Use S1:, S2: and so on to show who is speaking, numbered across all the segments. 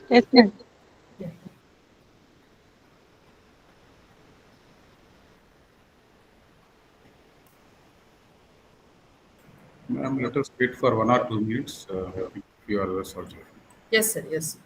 S1: Yes, ma'am.
S2: Yeah.
S3: Ma'am, let us wait for 1 or 2 minutes if you are sorted.
S2: Yes, sir. Yes.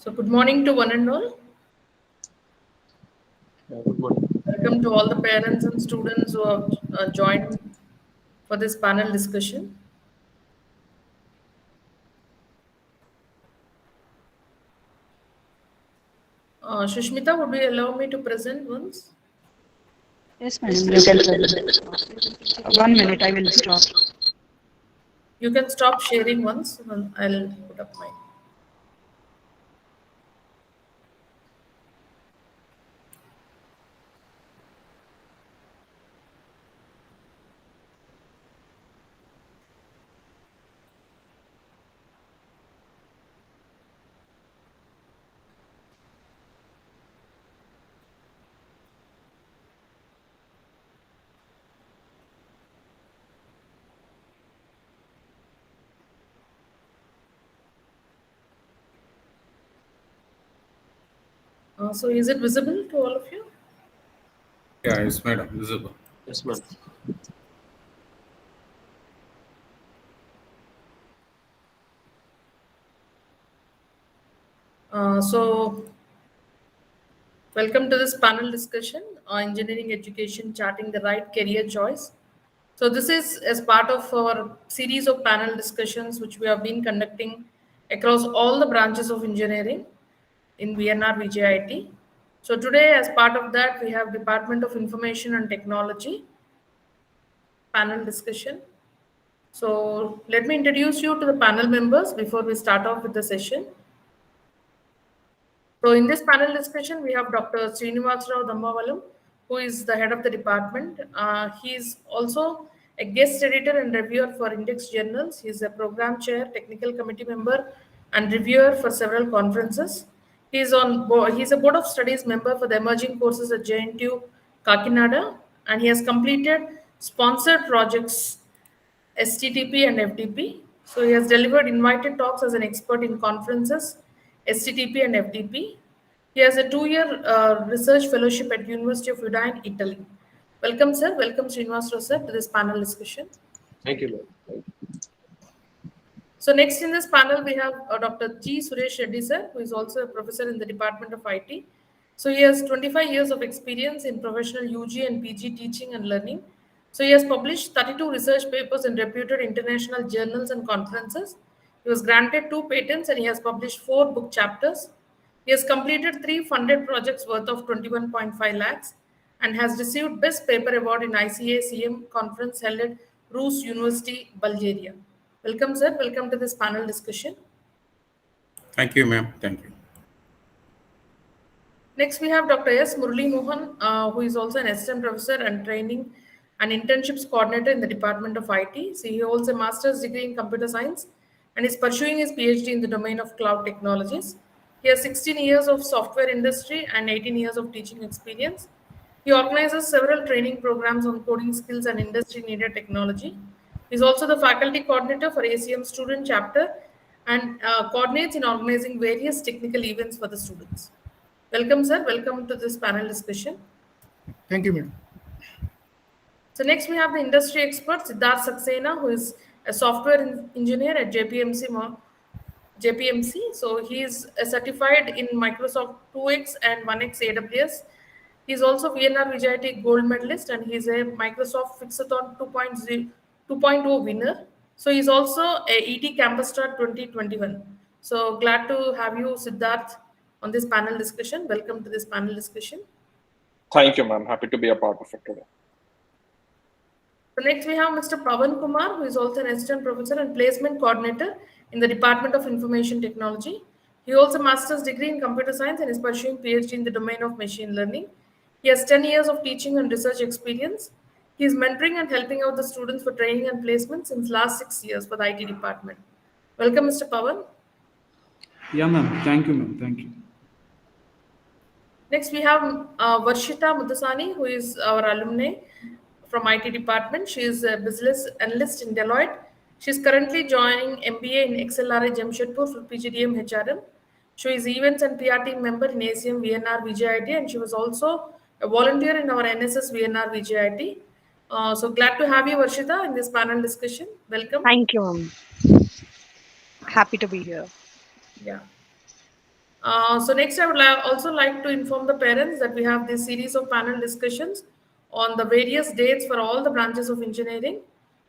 S2: So, good morning to one and all.
S4: Good morning.
S2: Welcome to all the parents and students who have joined for this panel discussion. Shushmita, would you allow me to present once?
S1: Yes, madam. You can present. 1 minute, I will stop.
S2: You can stop sharing once, and I'll put up mine. So, is it visible to all of you?
S3: Yeah, yes, madam, visible.
S4: Yes, ma'am.
S2: So, welcome to this panel discussion on engineering education, charting the right career choice. So, this is as part of our series of panel discussions which we have been conducting across all the branches of engineering in VNRVJIET. So, today, as part of that, we have Department of Information and Technology panel discussion. So, let me introduce you to the panel members before we start off with the session. So in this panel discussion, we have Dr. Srinivasrao Dammavalam, who is the head of the department. He is also a guest editor and reviewer for Index Journals. He is a program chair, technical committee member, and reviewer for several conferences. He is He's a board of studies member for the emerging courses at JNTU Kakinada, and he has completed sponsored projects STTP and FDP. So he has delivered invited talks as an expert in conferences, STTP and FDP. He has a 2-year research fellowship at University of Udine, Italy. Welcome, sir. Welcome, Srinivasrao, sir, to this panel discussion.
S4: Thank you, ma'am. Thank you.
S2: So next in this panel, we have Dr. G. Suresh Reddy, sir, who is also a professor in the Department of IT. So he has 25 years of experience in professional UG and PG teaching and learning. So he has published 32 research papers in reputed international journals and conferences. He was granted 2 patents and he has published 4 book chapters. He has completed 3 funded projects worth of 21.5 lakhs and has received Best Paper Award in ICA CM conference held at Rus University, Bulgaria. Welcome, sir. Welcome to this panel discussion.
S3: Thank you, ma'am. Thank you.
S2: Next, we have Dr. S. Murali Mohan, who is also an assistant professor and training and internships coordinator in the Department of IT. So he holds a master's degree in computer science and is pursuing his PhD in the domain of cloud technologies. He has 16 years of software industry and 18 years of teaching experience. He organizes several training programs on coding skills and industry needed technology. He is also the faculty coordinator for ACM student chapter and coordinates in organizing various technical events for the students. Welcome, sir. Welcome to this panel discussion.
S5: Thank you, madam.
S2: So next we have the industry expert Siddharth Saxena, who is a software engineer at JPMC. So he is certified in Microsoft 2X and 1X AWS. He is also VNRVJIET gold medalist, and he is a Microsoft Fixathon 2.0 winner. So he is also a ET Campus Star 2021. So glad to have you, Siddharth, on this panel discussion. Welcome to this panel discussion.
S6: Thank you, ma'am. Happy to be a part of it today.
S2: So next we have Mr. Pavan Kumar, who is also an assistant professor and placement coordinator in the Department of Information Technology. He holds a master's degree in computer science and is pursuing PhD in the domain of machine learning. He has 10 years of teaching and research experience. He is mentoring and helping out the students for training and placement since last 6 years for the IT department. Welcome, Mr. Pavan.
S5: Yeah, ma'am. Thank you, ma'am. Thank you.
S2: Next, we have Varshita Mudasani, who is our alumni from IT department. She is a business analyst in Deloitte. She is currently joining MBA in XLRI Jamshedpur for PGDM HRM. She is events and PR team member in ACM VNR VJIT, and she was also a volunteer in our NSS VNR VJIT. So glad to have you, Varshita, in this panel discussion. Welcome.
S7: Thank you, ma'am. Happy to be here.
S2: Yeah. So next, I would also like to inform the parents that we have this series of panel discussions on the various dates for all the branches of engineering.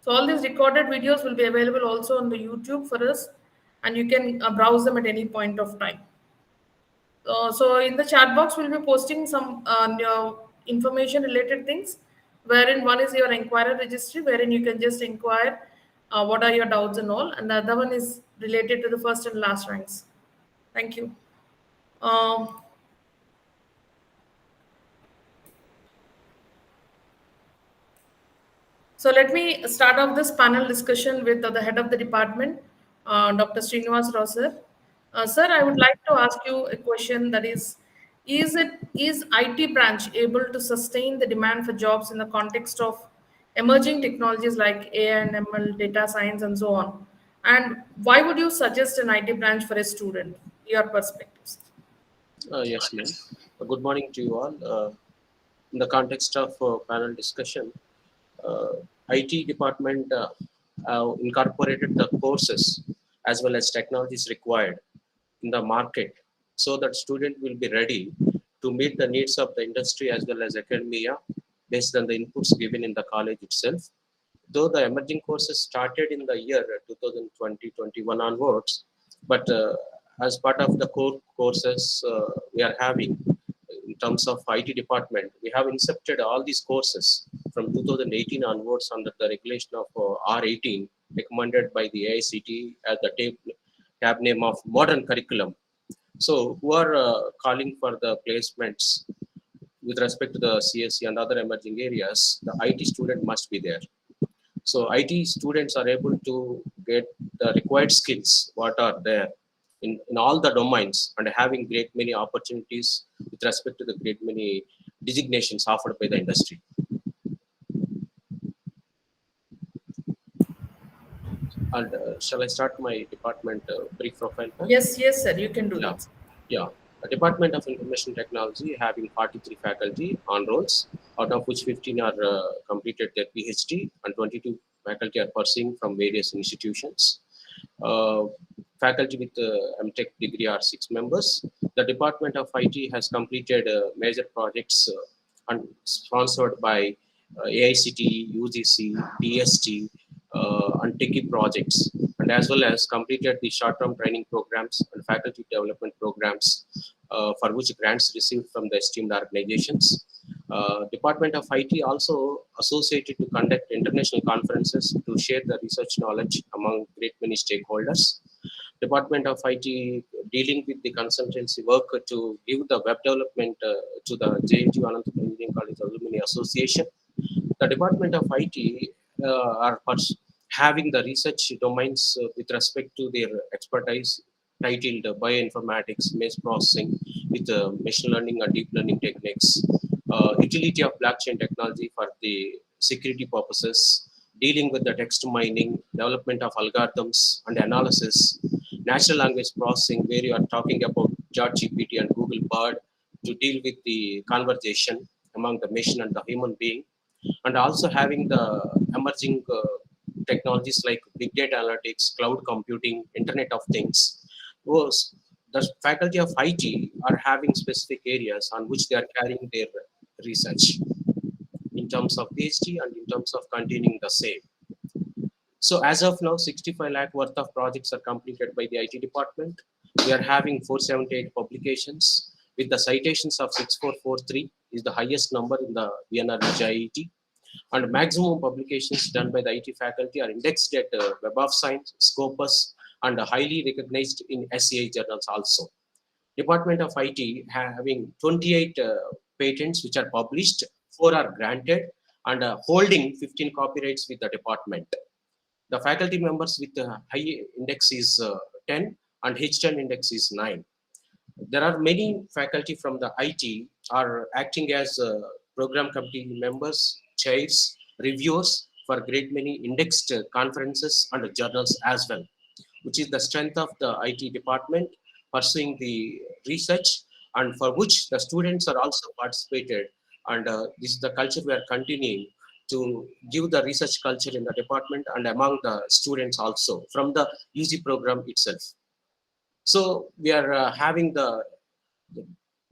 S2: So all these recorded videos will be available also on the YouTube for us, and you can browse them at any point of time. So in the chat box, we'll be posting some information related things, wherein one is your inquiry registry, wherein you can just inquire what are your doubts and all, and the other one is related to the first and last ranks. Thank you. So let me start off this panel discussion with the head of the department, Dr. Srinivas Rao sir. Sir, I would like to ask you a question, that is IT branch able to sustain the demand for jobs in the context of emerging technologies like AI and ML, data science, and so on? And why would you suggest an IT branch for a student? Your perspectives.
S4: Yes, ma'am. Good morning to you all. In the context of panel discussion, IT department incorporated the courses as well as technologies required in the market so that student will be ready to meet the needs of the industry as well as academia based on the inputs given in the college itself. Though the emerging courses started in the year 2020-21 onwards, but as part of the core courses we are having in terms of IT department, we have incepted all these courses from 2018 onwards under the regulation of R18 recommended by the AICTE as the tab name of modern curriculum. So who are calling for the placements with respect to the CSE and other emerging areas, the IT student must be there. So IT students are able to get the required skills what are there in all the domains and having great many opportunities with respect to the great many designations offered by the industry. And shall I start my department brief profile?
S2: Yes, sir, you can do that.
S4: Yeah. The Department of Information Technology having 43 faculty on rolls, out of which 15 are completed their PhD and 22 faculty are pursuing from various institutions. Faculty with MTech degree are 6 members. The Department of IT has completed major projects and sponsored by AICTE, UGC, DST, and techie projects, and as well as completed the short-term training programs and faculty development programs for which grants received from the esteemed organizations. Department of IT also associated to conduct international conferences to share the research knowledge among great many stakeholders. Department of IT dealing with the consultancy work to give the web development to the JNTU Anantapur Engineering College Alumni Association. The Department of IT are having the research domains with respect to their expertise titled bioinformatics, maze processing with machine learning and deep learning techniques, utility of blockchain technology for the security purposes, dealing with the text mining, development of algorithms and analysis, natural language processing, where you are talking about ChatGPT and Google Bard to deal with the conversation among the machine and the human being, and also having the emerging technologies like big data analytics, cloud computing, Internet of Things. Was the faculty of IT are having specific areas on which they are carrying their research in terms of PhD and in terms of continuing the same. So as of now, 65 lakh worth of projects are completed by the IT department. We are having 478 publications with the citations of 6443 is the highest number in the VNRVJIET, and maximum publications done by the IT faculty are indexed at Web of Science, Scopus, and highly recognized in SCI journals also. Department of IT having 28 patents which are published, 4 are granted, and holding 15 copyrights with the department. The faculty members with the high index is 10 and H10 index is 9. There are many faculty from the IT are acting as program committee members, chairs, reviewers for great many indexed conferences and journals as well, which is the strength of the IT department pursuing the research, and for which the students are also participated. And this is the culture we are continuing to give the research culture in the department and among the students also from the UG program itself. So we are having the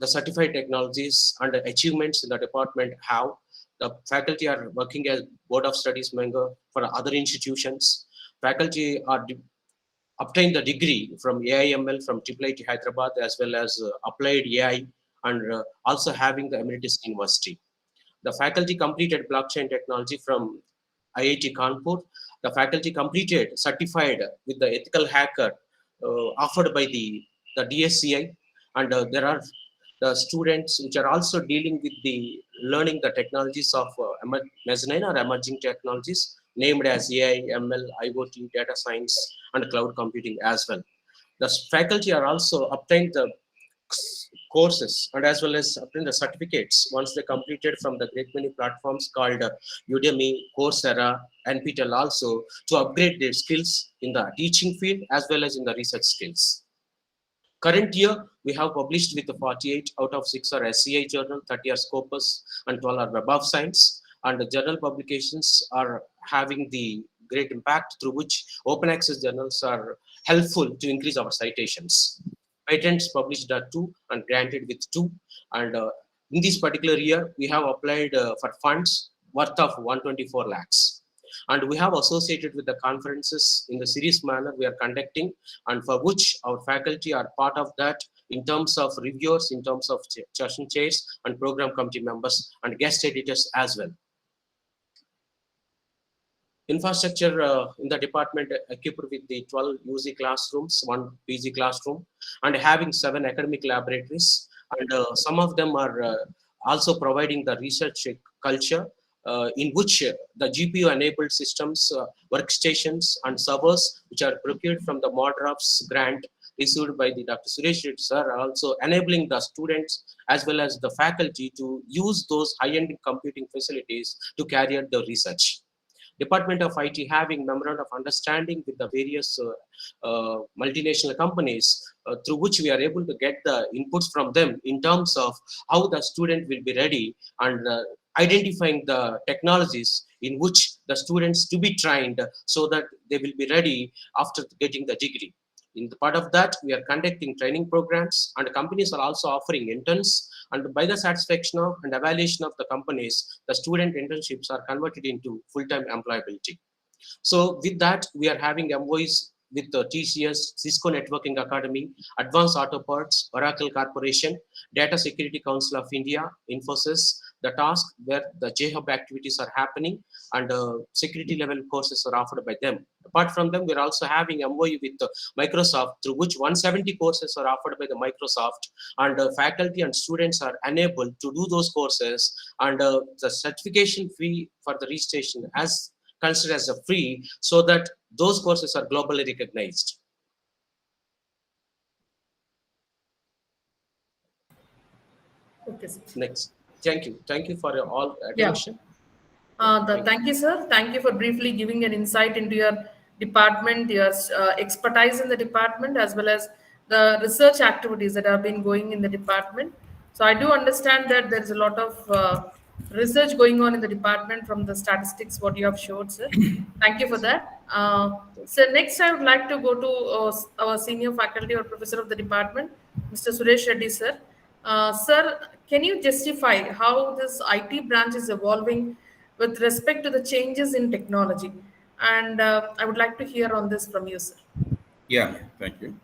S4: certified technologies and the achievements in the department. How the faculty are working as board of studies member for other institutions. Faculty are obtained the degree from AIML from IIIT Hyderabad as well as applied AI, and also having the emeritus university. The faculty completed blockchain technology from IIT Kanpur. The faculty completed certified with the ethical hacker offered by the DSCI, and there are the students which are also dealing with the learning the technologies of mezzanine or emerging technologies named as AI, ML, IoT, data science, and cloud computing as well. The faculty are also obtained the courses and as well as obtain the certificates once they completed from the great many platforms called Udemy, Coursera, and NPTEL also to upgrade their skills in the teaching field as well as in the research skills. Current year, we have published with the 48 out of 6 are SCI journal, 30 are Scopus, and 12 are Web of Science. And the journal publications are having the great impact through which open access journals are helpful to increase our citations. Patents published are 2 and granted with 2. And in this particular year, we have applied for funds worth of 124 lakhs. And we have associated with the conferences in the serious manner we are conducting, and for which our faculty are part of that in terms of reviewers, in terms of session chairs and program committee members and guest editors as well. Infrastructure in the department equipped with the 12 UG classrooms, 1 PG classroom, and having 7 academic laboratories. And some of them are also providing the research culture in which the GPU-enabled systems, workstations, and servers, which are procured from the MODRAF's grant issued by the Dr. Suresh Reddy sir, are also enabling the students as well as the faculty to use those high-end computing facilities to carry out the research. Department of IT having memorandum of understanding with the various multinational companies through which we are able to get the inputs from them in terms of how the student will be ready and identifying the technologies in which the students to be trained so that they will be ready after getting the degree. In the part of that, we are conducting training programs, and companies are also offering interns, and by the satisfaction of and evaluation of the companies, the student internships are converted into full-time employability. So with that, we are having MOUs with the TCS, Cisco Networking Academy, Advanced Auto Parts, Oracle Corporation, Data Security Council of India, Infosys, the task where the JHub activities are happening, and security level courses are offered by them. Apart from them, we're also having MOU with Microsoft, through which 170 courses are offered by the Microsoft, and faculty and students are enabled to do those courses, and the certification fee for the registration as considered as a free so that those courses are globally recognized.
S2: Okay, sir.
S4: Next. Thank you. Thank you for your all
S2: Yeah.
S4: attention.
S2: Thank you, sir. Thank you for briefly giving an insight into your department, your expertise in the department, as well as the research activities that have been going in the department. So I do understand that there's a lot of research going on in the department from the statistics what you have showed, sir. Thank you for that. So next, I would like to go to our senior faculty or professor of the department, Mr. Suresh Reddy, sir. Sir, can you justify how this IT branch is evolving with respect to the changes in technology? And I would like to hear on this from you, sir.
S3: Yeah, thank you.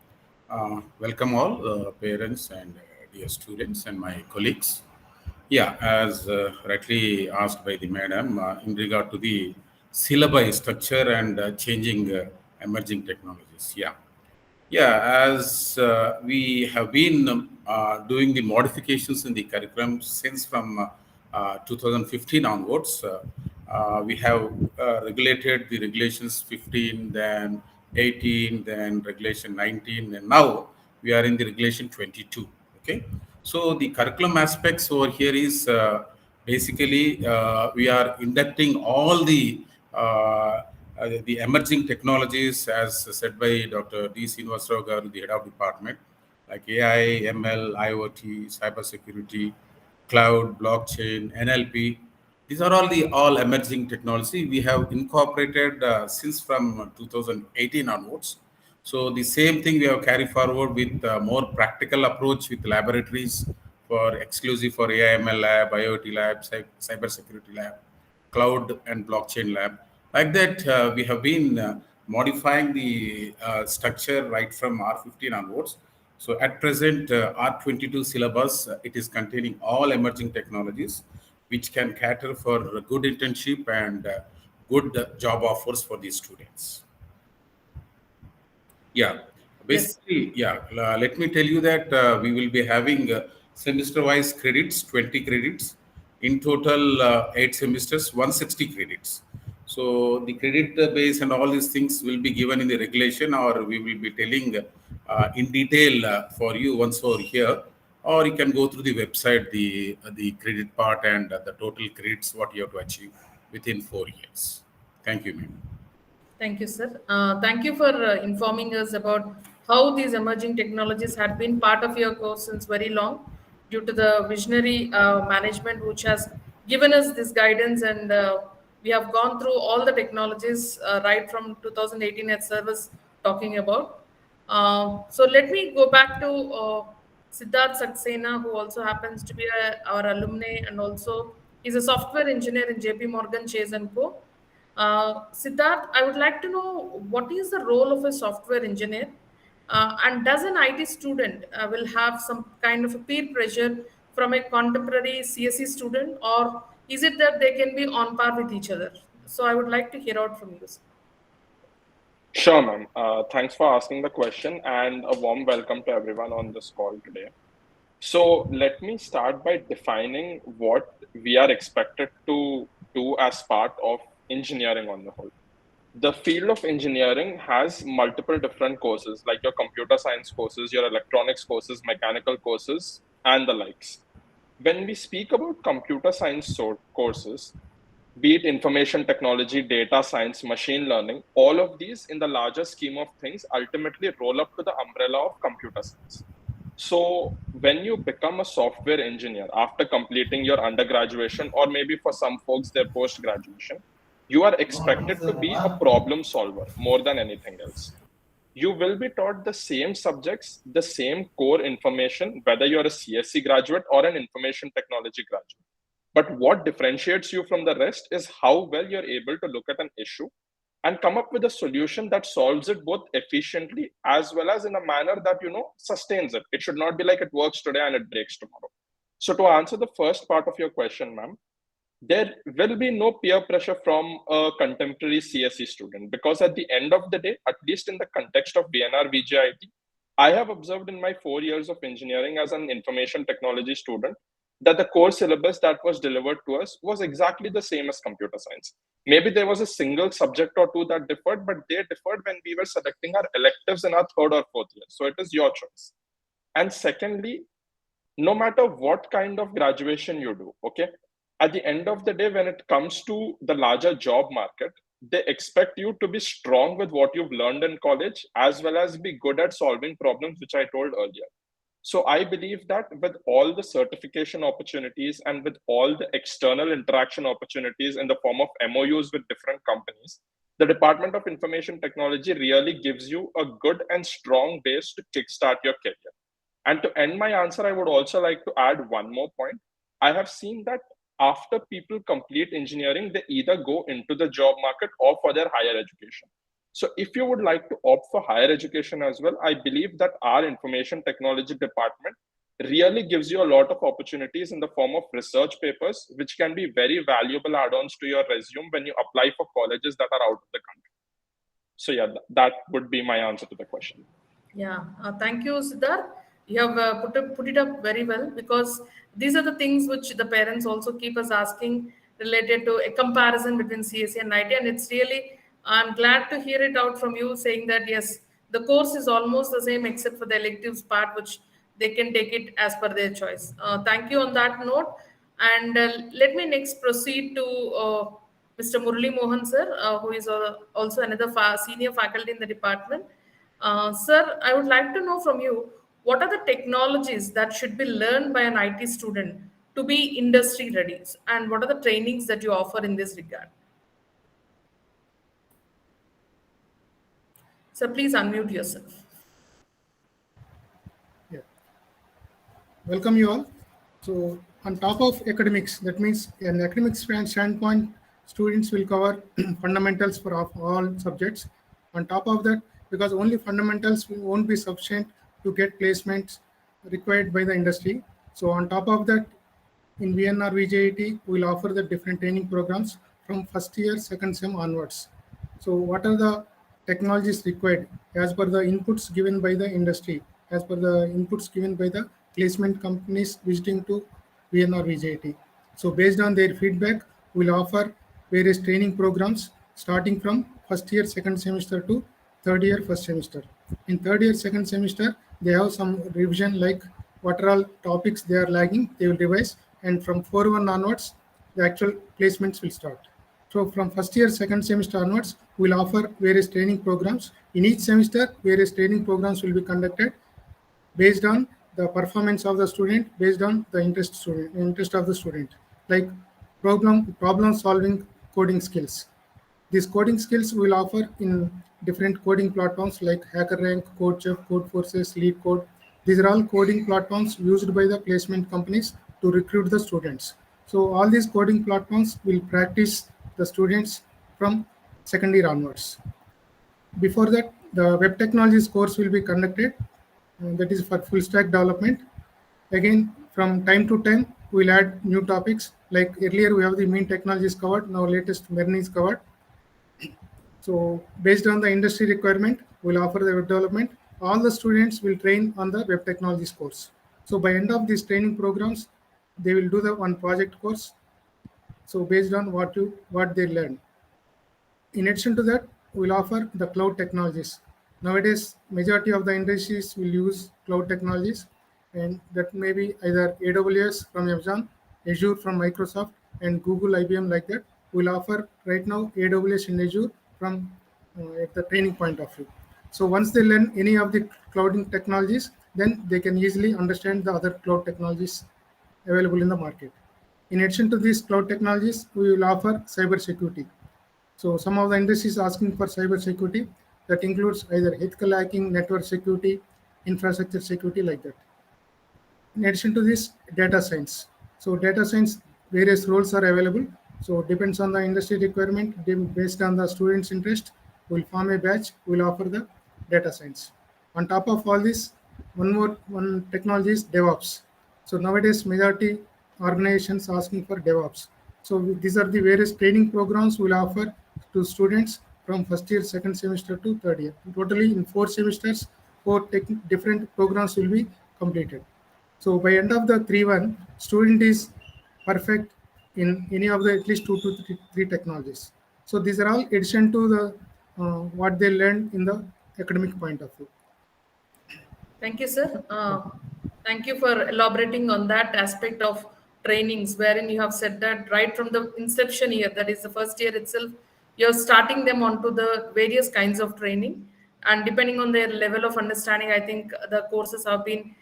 S3: Welcome all parents and dear students and my colleagues. Yeah, as rightly asked by the madam, in regard to the syllabi structure and changing emerging technologies. Yeah. Yeah, as we have been doing the modifications in the curriculum since from 2015 onwards, we have regulated the regulations 15, then 18, then regulation 19, and now we are in the regulation 22. Okay, so the curriculum aspects over here is basically we are inducting all the emerging technologies, as said by Dr. D. Srinivasarao Garu, the head of department, like AI, ML, IoT, cybersecurity, cloud, blockchain, NLP. These are all emerging technology we have incorporated since from 2018 onwards. So the same thing we have carried forward with more practical approach with laboratories for exclusive for AI, ML lab, IoT lab, cybersecurity lab, cloud and blockchain lab. Like that, we have been modifying the structure right from R15 onwards. So at present, R22 syllabus, it is containing all emerging technologies, which can cater for good internship and good job offers for the students. Yeah,
S2: Yes.
S3: basically, yeah. Let me tell you that we will be having semester-wise credits, 20 credits. In total, 8 semesters, 160 credits. So the credit base and all these things will be given in the regulation, or we will be telling in detail for you once over here, or you can go through the website, the credit part and the total credits what you have to achieve within 4 years. Thank you, ma'am.
S2: Thank you, sir. Thank you for informing us about how these emerging technologies had been part of your course since very long, due to the visionary management which has given us this guidance, and we have gone through all the technologies right from 2018 at service talking about. So let me go back to Siddharth Saxena, who also happens to be our alumni, and also he's a software engineer in JP Morgan Chase and Co. Siddharth, I would like to know what is the role of a software engineer, and does an IT student will have some kind of a peer pressure from a contemporary CSE student, or is it that they can be on par with each other? So I would like to hear out from you, sir.
S6: Sure, ma'am. Thanks for asking the question and a warm welcome to everyone on this call today. So let me start by defining what we are expected to do as part of engineering on the whole. The field of engineering has multiple different courses, like your computer science courses, your electronics courses, mechanical courses, and the likes. When we speak about computer science courses, be it information technology, data science, machine learning, all of these in the larger scheme of things ultimately roll up to the umbrella of computer science. So when you become a software engineer after completing your undergraduation, or maybe for some folks, their post-graduation, you are expected to be a problem solver more than anything else. You will be taught the same subjects, the same core information, whether you're a CSC graduate or an information technology graduate. But what differentiates you from the rest is how well you're able to look at an issue and come up with a solution that solves it both efficiently as well as in a manner that, sustains it. It should not be like it works today and it breaks tomorrow. So to answer the first part of your question, ma'am, there will be no peer pressure from a contemporary CSE student, because at the end of the day, at least in the context of VNRVJIET, I have observed in my 4 years of engineering as an information technology student that the core syllabus that was delivered to us was exactly the same as computer science. Maybe there was a single subject or two that differed, but they differed when we were selecting our electives in our third or fourth year. So it is your choice. And secondly, no matter what kind of graduation you do, okay, at the end of the day, when it comes to the larger job market, they expect you to be strong with what you've learned in college, as well as be good at solving problems, which I told earlier. So I believe that with all the certification opportunities and with all the external interaction opportunities in the form of MOUs with different companies, the Department of Information Technology really gives you a good and strong base to kickstart your career. And to end my answer, I would also like to add one more point. I have seen that after people complete engineering, they either go into the job market or for their higher education. So if you would like to opt for higher education as well, I believe that our information technology department really gives you a lot of opportunities in the form of research papers, which can be very valuable add-ons to your resume when you apply for colleges that are out of the country. So yeah, that would be my answer to the question.
S2: Yeah, thank you, Siddharth. You have put it up very well, because these are the things which the parents also keep us asking related to a comparison between CSE and IT. And it's really, I'm glad to hear it out from you saying that, yes, the course is almost the same except for the electives part, which they can take it as per their choice. Thank you on that note. And let me next proceed to Mr. Murali Mohan, sir, who is also another senior faculty in the department. Sir, I would like to know from you, what are the technologies that should be learned by an IT student to be industry ready? And what are the trainings that you offer in this regard? Sir, please unmute yourself.
S5: Yeah. Welcome you all. So on top of academics, that means in academic standpoint, students will cover fundamentals for all subjects. On top of that, because only fundamentals won't be sufficient to get placements required by the industry. So on top of that, in VNRVJIET, we'll offer the different training programs from first year, second sem onwards. So what are the technologies required as per the inputs given by the industry, as per the inputs given by the placement companies visiting to VNRVJIET. So based on their feedback, we'll offer various training programs starting from first year, second semester to third year, first semester. In third year, second semester, they have some revision like what are all topics they are lagging, they will revise, and from 4-1 onwards, the actual placements will start. So from first year, second semester onwards, we'll offer various training programs. In each semester, various training programs will be conducted based on the performance of the student, based on the interest of the student, like problem solving coding skills. These coding skills will offer in different coding platforms like HackerRank, CodeChef, CodeForces, LeetCode. These are all coding platforms used by the placement companies to recruit the students. So all these coding platforms will practice the students from second year onwards. Before that, the web technologies course will be conducted, that is for full stack development. Again, from time to time, we'll add new topics. Like earlier, we have the mean technologies covered. Now, latest MERN is covered. So, based on the industry requirement, we'll offer the web development. All the students will train on the web technologies course. So, by end of these training programs, they will do the one project course. So, based on what they learn. In addition to that, we'll offer the cloud technologies. Nowadays, majority of the industries will use cloud technologies, and that may be either AWS from Amazon, Azure from Microsoft, and Google, IBM like that. We'll offer right now AWS and Azure from at the training point of view. So once they learn any of the clouding technologies, then they can easily understand the other cloud technologies available in the market. In addition to these cloud technologies, we will offer cybersecurity. So some of the industries asking for cybersecurity, that includes either ethical hacking, network security, infrastructure security like that. In addition to this, data science. So data science, various roles are available. So it depends on the industry requirement, based on the student's interest, we'll form a batch, we'll offer the data science. On top of all this, one technology is DevOps. So nowadays, majority organizations asking for DevOps. So these are the various training programs we'll offer to students from first year, second semester to third year. Totally in 4 semesters, 4 different programs will be completed. So by end of the 3-1, student is perfect in any of the at least two to three technologies. So these are all addition to the what they learned in the academic point of view.
S2: Thank you, sir. Thank you for elaborating on that aspect of trainings, wherein you have said that right from the inception year, that is the first year itself, you're starting them onto the various kinds of training. And depending on their level of understanding, I think the courses have been,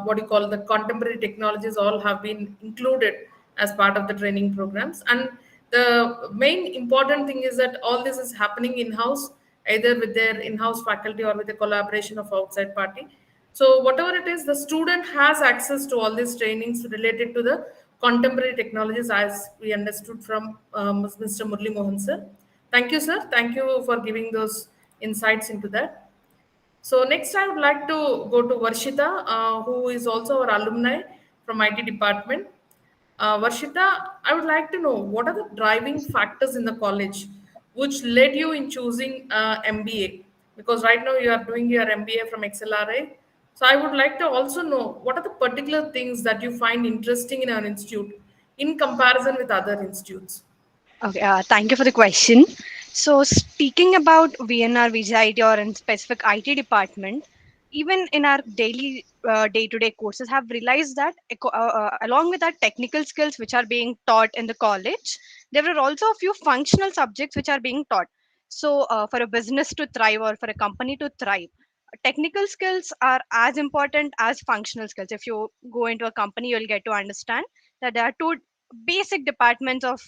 S2: what you call the contemporary technologies, all have been included as part of the training programs. And the main important thing is that all this is happening in-house, either with their in-house faculty or with the collaboration of outside party. So whatever it is, the student has access to all these trainings related to the contemporary technologies, as we understood from Mr. Murli Mohan sir. Thank you, sir. Thank you for giving those insights into that. So next, I would like to go to Varshita, who is also our alumni from IT department. Varshita, I would like to know what are the driving factors in the college which led you in choosing MBA? Because right now you are doing your MBA from XLRI. So I would like to also know what are the particular things that you find interesting in our institute in comparison with other institutes?
S7: Okay, thank you for the question. So, speaking about VNRVJIET or in specific IT department, even in our daily day-to-day courses, have realized that along with our technical skills which are being taught in the college, there are also a few functional subjects which are being taught. So, for a business to thrive or for a company to thrive, technical skills are as important as functional skills. If you go into a company, you'll get to understand that there are two basic departments of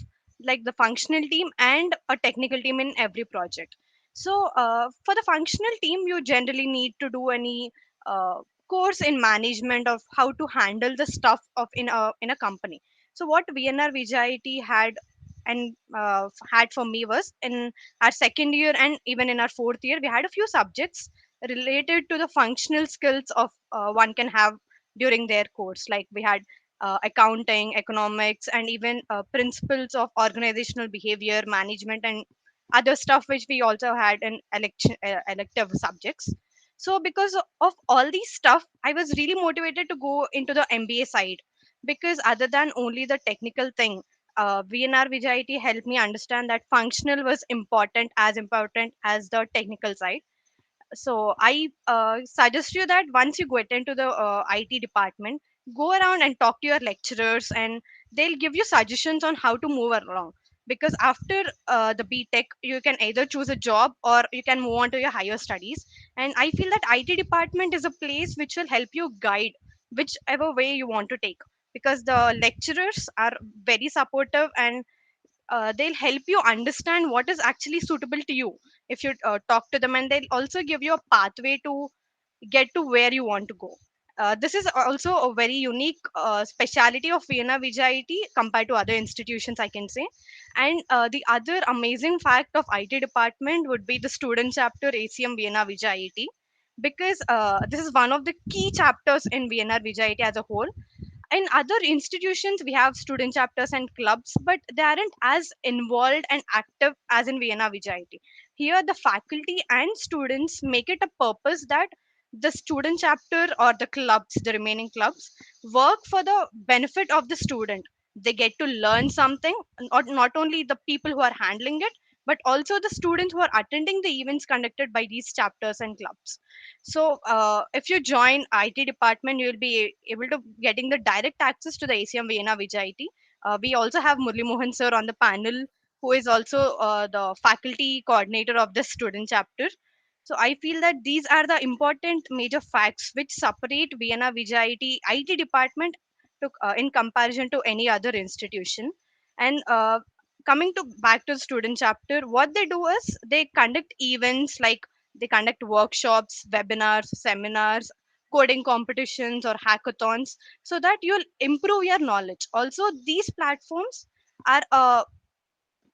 S7: like the functional team and a technical team in every project. So for the functional team, you generally need to do any course in management of how to handle the stuff of in a company. So what VNR VJIT had and had for me was in our second year and even in our fourth year, we had a few subjects related to the functional skills of one can have during their course. Like we had accounting, economics, and even principles of organizational behavior, management, and other stuff which we also had in elective subjects. So, because of all these stuff, I was really motivated to go into the MBA side because other than only the technical thing, VNR VJIT helped me understand that functional was important as the technical side. So I suggest you that once you get into the IT department, go around and talk to your lecturers, and they'll give you suggestions on how to move along. Because after the BTech, you can either choose a job or you can move on to your higher studies. And I feel that IT department is a place which will help you guide whichever way you want to take. Because the lecturers are very supportive and they'll help you understand what is actually suitable to you if you talk to them, and they'll also give you a pathway to get to where you want to go. This is also a very unique speciality of Vienna VJIT compared to other institutions, I can say. And the other amazing fact of IT department would be the student chapter ACM Vienna VJIT, because this is one of the key chapters in Vienna VJIT as a whole. In other institutions we have student chapters and clubs, but they aren't as involved and active as in Vienna VJIT. Here the faculty and students make it a purpose that the student chapter or the clubs, the remaining clubs, work for the benefit of the student. They get to learn something, not only the people who are handling it, but also the students who are attending the events conducted by these chapters and clubs. So if you join IT department, you will be able to getting the direct access to the ACM Vienna VJIT. We also have Murli Mohan sir on the panel, who is also the faculty coordinator of the student chapter. So I feel that these are the important major facts which separate Vienna VJIT IT department in comparison to any other institution. And coming to back to the student chapter, what they do is they conduct events like they conduct workshops, webinars, seminars, coding competitions, or hackathons, so that you'll improve your knowledge. Also, these platforms are a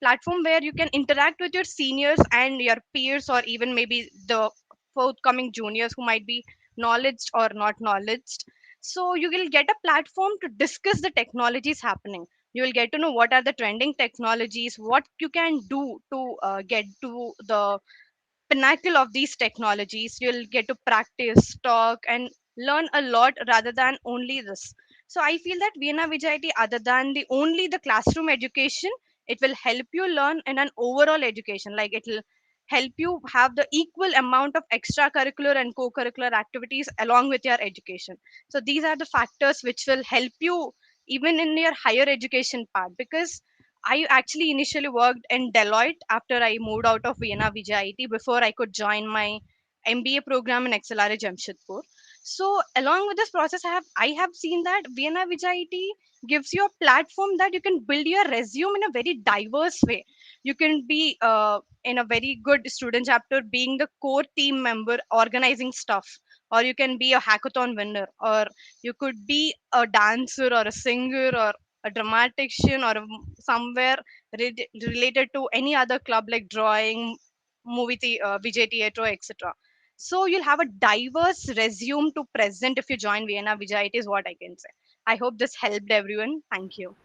S7: platform where you can interact with your seniors and your peers, or even maybe the forthcoming juniors who might be knowledged or not knowledged. So you will get a platform to discuss the technologies happening. You will get to know what are the trending technologies, what you can do to get to the pinnacle of these technologies. You'll get to practice, talk, and learn a lot rather than only this. So I feel that VNRVJIET, other than the only the classroom education, it will help you learn in an overall education. Like it will help you have the equal amount of extracurricular and co-curricular activities along with your education. So these are the factors which will help you even in your higher education part, because I actually initially worked in Deloitte after I moved out of Vienna VJIT before I could join my MBA program in XLRA Jamshedpur. So along with this process, I have seen that Vienna VJIT gives you a platform that you can build your resume in a very diverse way. You can be in a very good student chapter, being the core team member, organizing stuff, or you can be a hackathon winner, or you could be a dancer or a singer or a dramatician or somewhere related to any other club like drawing, VJ theatre, etc. So you'll have a diverse resume to present if you join Vienna Vijay. It is what I can say. I hope this helped everyone. Thank you.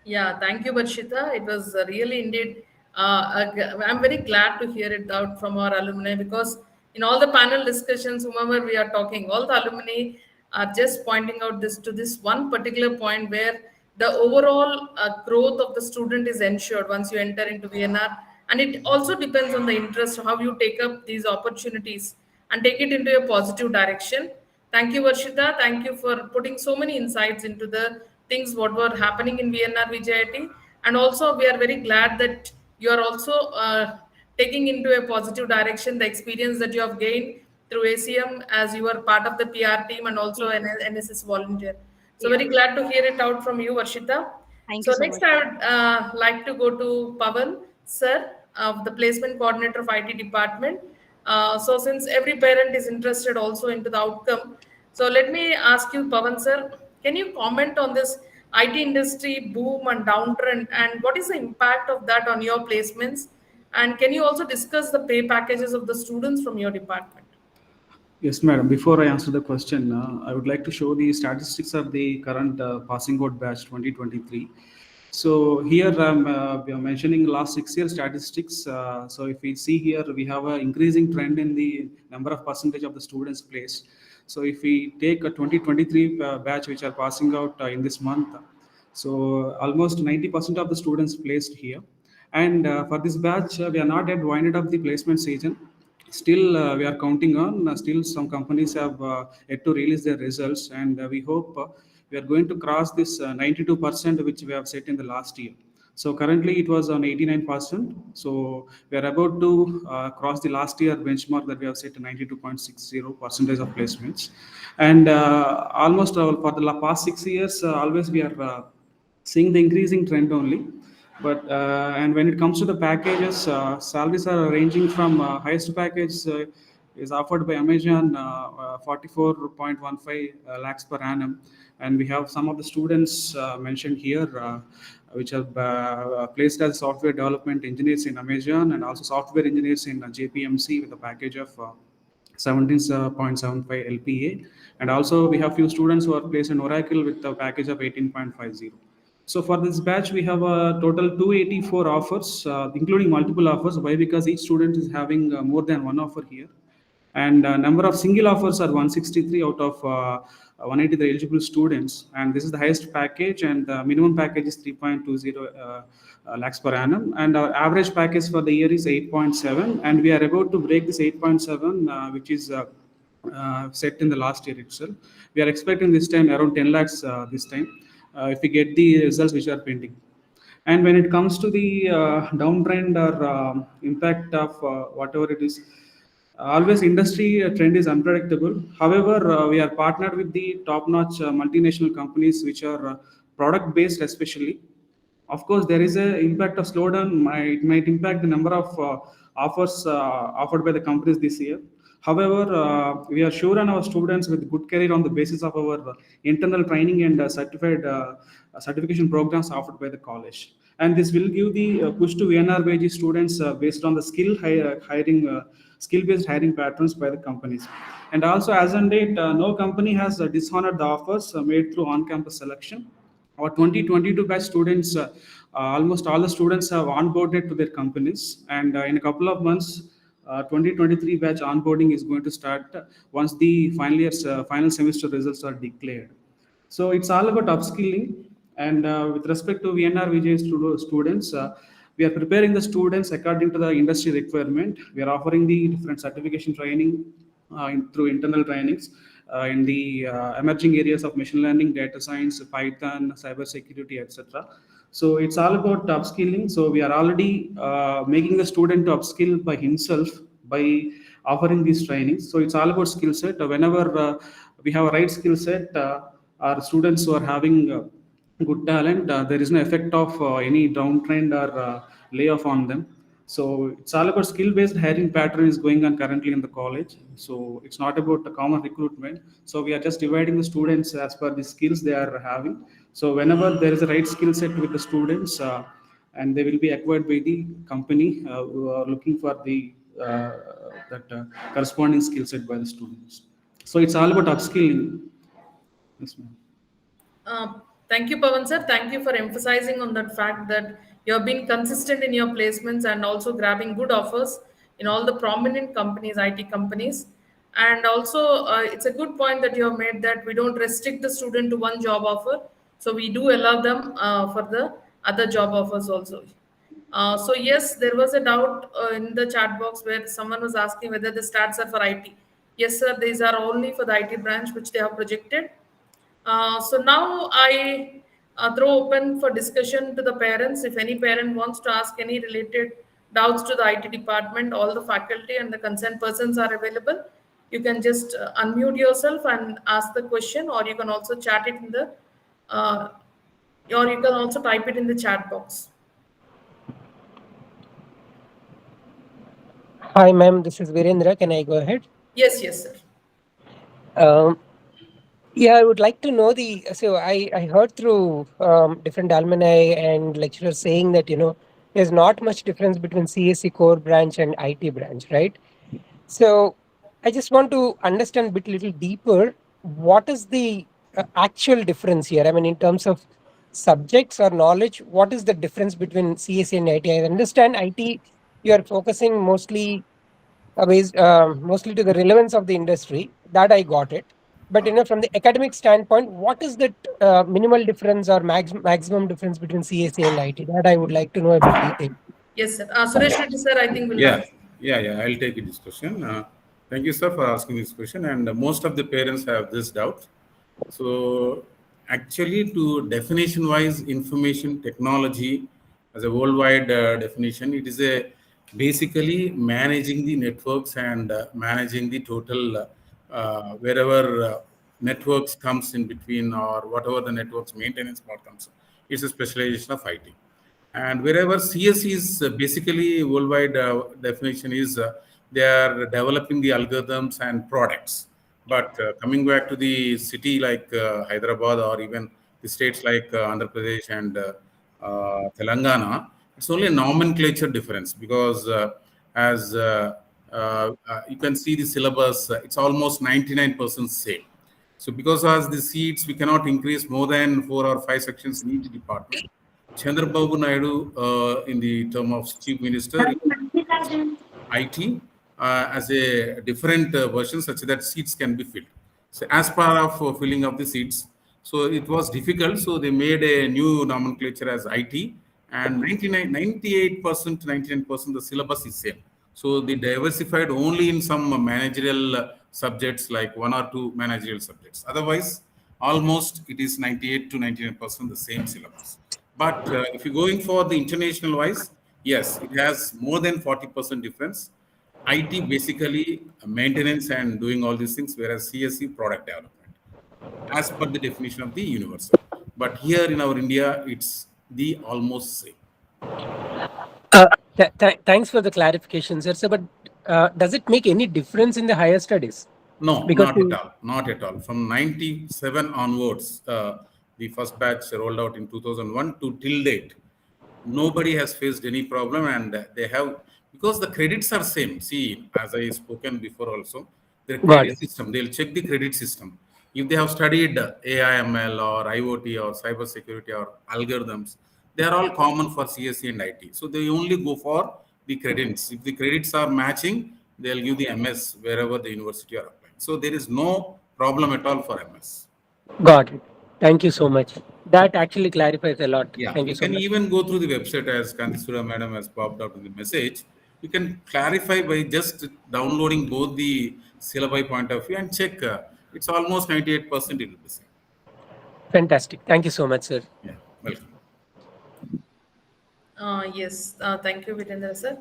S2: Yeah, thank you, Varshita. It was really indeed. I'm very glad to hear it out from our alumni, because in all the panel discussions, whomever we are talking, all the alumni are just pointing out this one particular point where the overall growth of the student is ensured once you enter into VNR, and it also depends on the interest, how you take up these opportunities and take it into a positive direction. Thank you, Varshita. Thank you for putting so many insights into the things what were happening in VNRVJIT. And also, we are very glad that you are also taking into a positive direction the experience that you have gained through ACM, as you are part of the PR team and also an NSS volunteer. So
S7: Yeah.
S2: very glad to hear it out from you, Varshita.
S7: Thank you
S2: So
S7: so
S2: next,
S7: much.
S2: I would like to go to Pavan, sir, of the placement coordinator of IT department. So since every parent is interested also into the outcome, so let me ask you, Pavan sir, can you comment on this IT industry boom and downtrend, and what is the impact of that on your placements? And can you also discuss the pay packages of the students from your department?
S8: Yes, madam. Before I answer the question, I would like to show the statistics of the current passing out batch 2023. So here we are mentioning last 6 year statistics. So if we see here, we have an increasing trend in the number of percentage of the students placed. So if we take a 2023 batch which are passing out in this month, so almost 90% of the students placed here. And for this batch, we are not yet winded up the placement season. Still, we are counting on. Still, some companies have yet to release their results, and we hope we are going to cross this 92% which we have set in the last year. So currently it was on 89%. So we are about to cross the last year benchmark that we have set to 92.60% of placements. And almost for the past 6 years, always we are seeing the increasing trend only. But and when it comes to the packages, salaries are ranging from highest package is offered by Amazon 44.15 lakhs per annum, and we have some of the students mentioned here which are placed as software development engineers in Amazon and also software engineers in JPMC with a package of 17.75 LPA, and also we have few students who are placed in Oracle with a package of 18.50. So for this batch, we have a total 284 offers, including multiple offers. Why? Because each student is having more than one offer here. And number of single offers are 163 out of 183 eligible students. And this is the highest package, and the minimum package is 3.20 lakhs per annum. And our average package for the year is 8.7. And we are about to break this 8.7, which is set in the last year itself. We are expecting this time around 10 lakhs this time. If we get the results which are pending. And when it comes to the downtrend or impact of whatever it is, always industry trend is unpredictable. However, we are partnered with the top-notch multinational companies which are product-based especially. Of course, there is a impact of slowdown. It might impact the number of offers offered by the companies this year. However, we are sure on our students with good career on the basis of our internal training and certification programs offered by the college. And this will give the push to VNRVJ students based on the skill-based hiring patterns by the companies. And also, as on date, no company has dishonored the offers made through on-campus selection. Our 2022 batch students, almost all the students have onboarded to their companies, and in a couple of months, 2023 batch onboarding is going to start once the final semester results are declared. So it's all about upskilling. And with respect to VNRVJIET students, we are preparing the students according to the industry requirement. We are offering the different certification training through internal trainings in the emerging areas of machine learning, data science, Python, cyber security, etc. So it's all about upskilling. So we are already making the student to upskill by himself by offering these trainings. So it's all about skill set. Whenever we have a right skill set, our students who are having good talent, there is no effect of any downtrend or layoff on them. So it's all about skill-based hiring pattern is going on currently in the college. So it's not about the common recruitment. So we are just dividing the students as per the skills they are having. So whenever there is a right skill set with the students, and they will be acquired by the company who are looking for the corresponding skill set by the students. So it's all about upskilling. Yes, ma'am.
S2: Thank you, Pawan sir. Thank you for emphasizing on that fact that you have been consistent in your placements and also grabbing good offers in all the prominent companies, IT companies. And also, it's a good point that you have made that we don't restrict the student to one job offer. So we do allow them for the other job offers also. So yes, there was a doubt in the chat box where someone was asking whether the stats are for IT. Yes, sir, these are only for the IT branch which they have projected. So now I throw open for discussion to the parents. If any parent wants to ask any related doubts to the IT department, all the faculty and the concerned persons are available. You can just unmute yourself and ask the question, or you can also chat it in the, or you can also type it in the chat box.
S9: Hi, ma'am. This is Virendra. Can I go ahead?
S2: Yes, yes, sir.
S9: Yeah, I would like to know so I heard through different alumni and lecturers saying that, there's not much difference between CSE core branch and IT branch, right? So I just want to understand a little deeper, what is the actual difference here? I mean, in terms of subjects or knowledge, what is the difference between CSE and IT? I understand IT, you are focusing mostly mostly to the relevance of the industry. That I got it. But from the academic standpoint, what is the minimal difference or maximum difference between CSA and IT? That I would like to know a bit detail.
S2: Yes, sir. Suresh Reddy, sir, I think will
S3: Yeah,
S2: answer.
S3: yeah. I'll take this question. Thank you, sir, for asking this question. And most of the parents have this doubt. So, actually, to definition-wise, information technology as a worldwide definition, it is a basically managing the networks and managing the total wherever networks comes in between or whatever the networks maintenance part comes. It's a specialization of IT. And wherever CS is basically worldwide definition is they are developing the algorithms and products. But coming back to the city like Hyderabad or even the states like Andhra Pradesh and Telangana, it's only a nomenclature difference because as you can see the syllabus, it's almost 99% same. So because as the seats, we cannot increase more than 4 or 5 sections in each department. Chandrababu Naidu, in the term of Chief Minister, IT as a different version such that seats can be filled. So as part of filling of the seats, so it was difficult. So they made a new nomenclature as IT, and 98% to 99% the syllabus is same. So they diversified only in some managerial subjects like 1 or 2 managerial subjects. Otherwise, almost it is 98 to 99% the same syllabus. But if you're going for the international wise, yes, it has more than 40% difference. IT basically maintenance and doing all these things, whereas CSE product development, as per the definition of the universal. But here in our India, it's the almost same.
S9: Thanks for the clarification, sir. So, but does it make any difference in the higher studies?
S3: No,
S9: Because
S3: not at all. Not at all. From 97 onwards, the first batch rolled out in 2001 to till date. Nobody has faced any problem, and they have, because the credits are same. See, as I spoken before also, the credit system, they'll check the credit system. If they have studied AI, ML or IoT or cyber security or algorithms, they are all common for CSE and IT. So they only go for the credits. If the credits are matching, they'll give the MS wherever the university are applying. So there is no problem at all for MS.
S9: Got it. Thank you so much. That actually clarifies a lot.
S3: Yeah,
S9: Thank you
S3: you
S9: so
S3: can
S9: much.
S3: even go through the website as Kantisura madam has popped up in the message. You can clarify by just downloading both the syllabi point of view and check. It's almost 98% it will be same.
S9: Fantastic. Thank you so much, sir.
S3: Yeah, welcome.
S2: Yes, thank you, Virendra sir.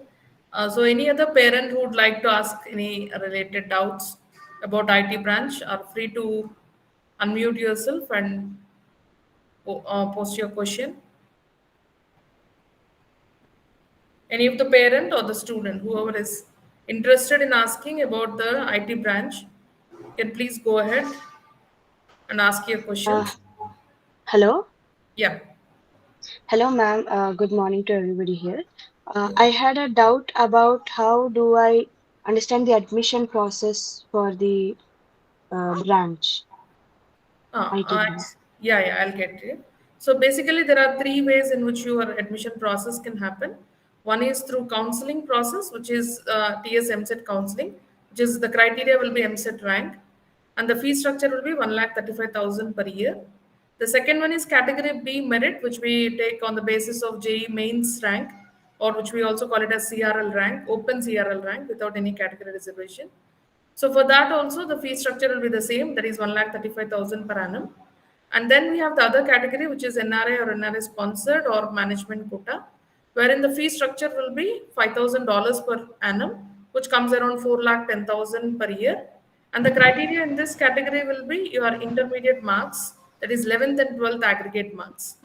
S2: So any other parent who would like to ask any related doubts about IT branch are free to unmute yourself and post your question. Any of the parent or the student, whoever is interested in asking about the IT branch, can please go ahead and ask your
S10: Uh,
S2: questions.
S10: Hello.
S2: Yeah.
S10: Hello, ma'am. Good morning to everybody here. I had a doubt about how do I understand the admission process for the branch,
S2: Ah,
S10: IT branch.
S2: yeah, I'll get it. So basically, there are three ways in which your admission process can happen. One is through counseling process, which is TS MSET counseling, which is the criteria will be MSET rank, and the fee structure will be 1,35,000 per year. The second one is category B merit, which we take on the basis of JEE mains rank, or which we also call it as CRL rank, open CRL rank without any category reservation. So for that also the fee structure will be the same, that is 1,35,000 per annum. And then we have the other category, which is NRI or NRI sponsored or management quota, wherein the fee structure will be $5,000 per annum, which comes around 4,10,000 per year. And the criteria in this category will be your intermediate marks, that is 11th and 12th aggregate marks.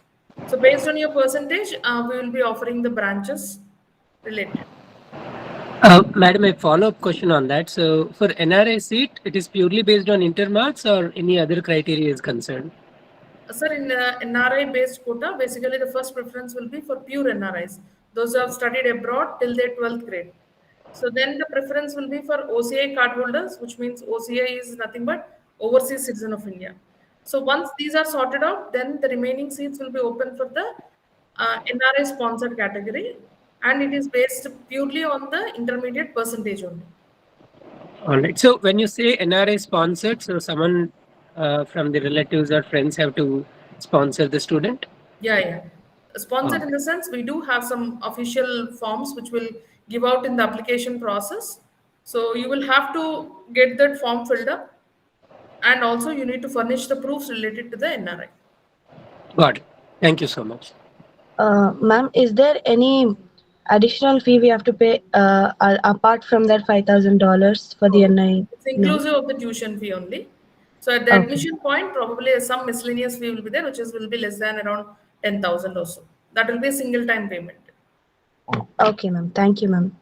S2: So based on your percentage, we will be offering the branches related.
S9: Madam, a follow-up question on that. So for NRI seat, it is purely based on inter marks or any other criteria is concerned?
S2: Sir, in NRI based quota, basically the first preference will be for pure NRIs, those who have studied abroad till their 12th grade. So then the preference will be for OCI card holders, which means OCI is nothing but overseas citizen of India. So once these are sorted out, then the remaining seats will be open for the NRI sponsored category, and it is based purely on the intermediate percentage only.
S9: All right. So when you say NRI sponsored, so someone from the relatives or friends have to sponsor the student?
S2: Yeah. Sponsored in the sense we do have some official forms which will give out in the application process. So you will have to get that form filled up, and also you need to furnish the proofs related to the NRI.
S9: Got it. Thank you so much.
S10: Ma'am, is there any additional fee we have to pay apart from that $5,000 for the NI?
S2: It's inclusive of the tuition fee only. So at the admission point, probably some miscellaneous fee will be there, which will be less than around 10,000 or so. That will be a single time payment.
S10: Okay, ma'am. Thank you, ma'am.